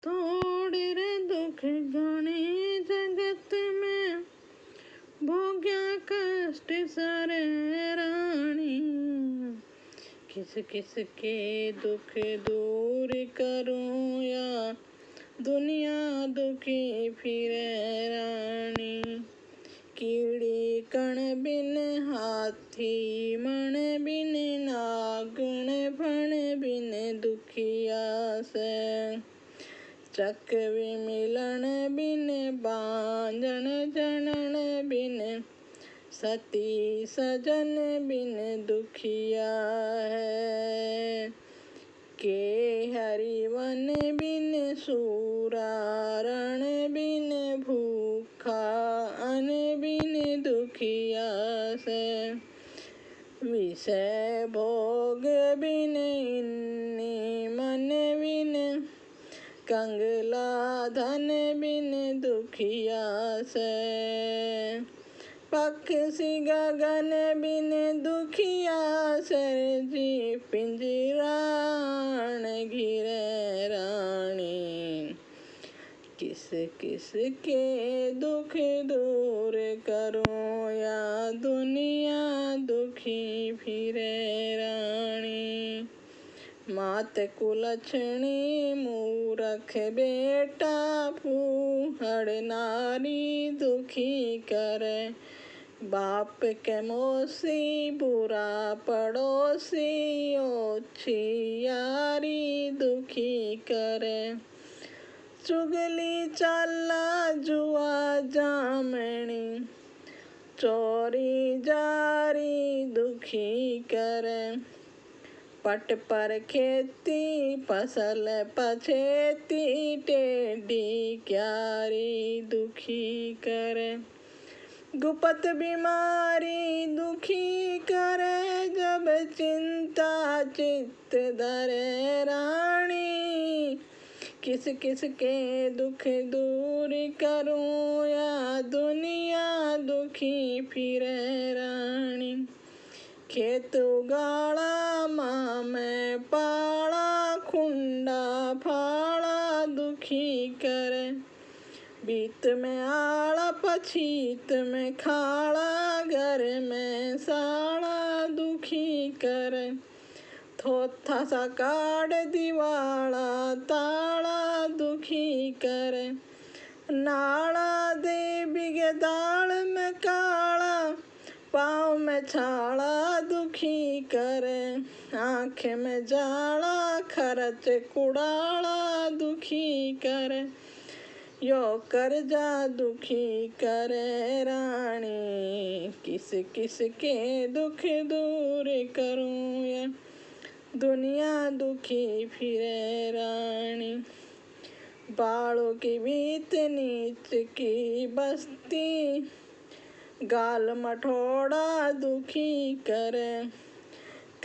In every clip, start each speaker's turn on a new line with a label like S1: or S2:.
S1: थोड़े रे दुख घने जगत में, भोग्या कष्ट सारे रानी। किस किस के दुख दूर करूं या दुनिया दुखी फिरे रानी। कीड़ी कण बिन हाथी मन बिन नागण फण बिन दुखिया से। चकवी मिलन बिन बांझन जनन बिन, सती सजन बिन दुखिया है। के हरिवन बिन सूरा रण बिन भूखा अन बिन दुखिया से। विषय भोग बिन इन्नी मन बिन, कंगला धन बिन दुखिया से। पक्षी गगन बिन दुखिया सर जी, पिंजरान घिरे रानी। किस किस के दुख दूर करूं या दुनिया दुखी फिरे रानी। मात कुलछणी मूरख बेटा, फूहड़ नारी दुखी करे। बाप के मोसी बुरा पड़ोसी, ओछी यारी दुखी करे। चुगली चाला जुआ जामनी, चोरी जारी दुखी करे। पट पर खेती फसल पछेती, टेढ़ी क्यारी दुखी करे। गुपत बीमारी दुखी करे, जब चिंता चित्त धरे रानी। किस किस के दुख दूर करूं या दुनिया दुखी फिरे रानी। खेत उगाड़ा माँ में पाड़ा, खुंडा फाड़ा दुखी करे। बीत में आड़ा पछीत में खाड़ा, घर में साड़ा दुखी करे। थोथा सा काट दिवाड़ा ताड़ा दुखी करे। नाड़ा दे बिगे दाल में काला, पाँव में छाला दुखी करे। आँख में जाला खर्च कुड़ाला दुखी करे। यो कर्जा दुखी करे रानी। किस किस के दुख दूर करूं या दुनिया दुखी फिरे रानी। बालों की बीत नीच की बस्ती, गाल मठोड़ा दुखी करे।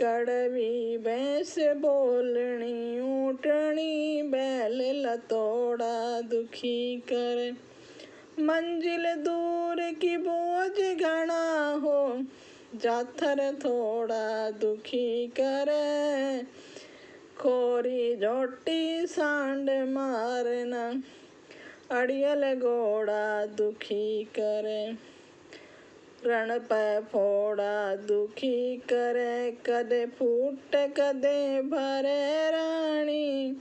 S1: कड़वी भैंस बोलनी, ऊँटनी बैल लतोड़ा दुखी करे। मंजिल दूर की बोझ घना हो, जाथर थोड़ा दुखी करे। खोरी झोटी सांड मारना, अड़ियल घोड़ा दुखी करे। रण पे फोड़ा दुखी करे, कदे फूट कदे भरे रानी।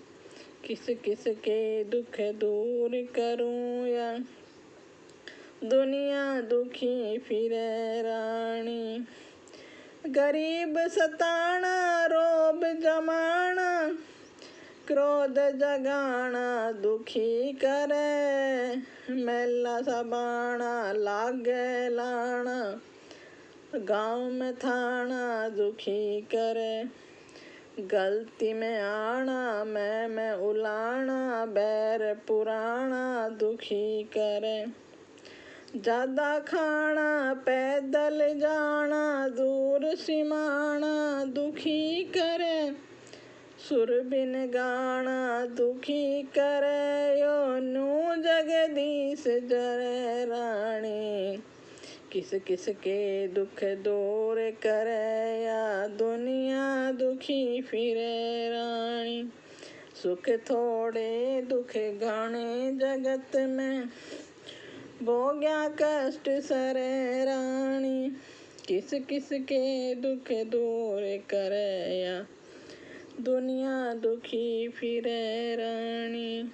S1: किस किस के दुख दूर करूं या दुनिया दुखी फिरे रानी। गरीब सताना रोब जमाना, क्रोध जगाना दुखी करे। मेला सबाना लागे लाना, गाँव में थाना दुखी करे। गलती में आना मैं उलाना, बैर पुराना दुखी करे। ज्यादा खाना पैदल जाना, दूर सिमाना दुखी करे। सुर बिन गाना दुखी करे, यो नू जगदीश जरे रानी। किस किस के दुख दूर करे या दुनिया दुखी फिरे रानी। सुख थोड़े दुख घने जगत में, भोग्या कष्ट सरे रानी। किस किस के दुख दूर करया, दुनिया दुखी फिरे रानी।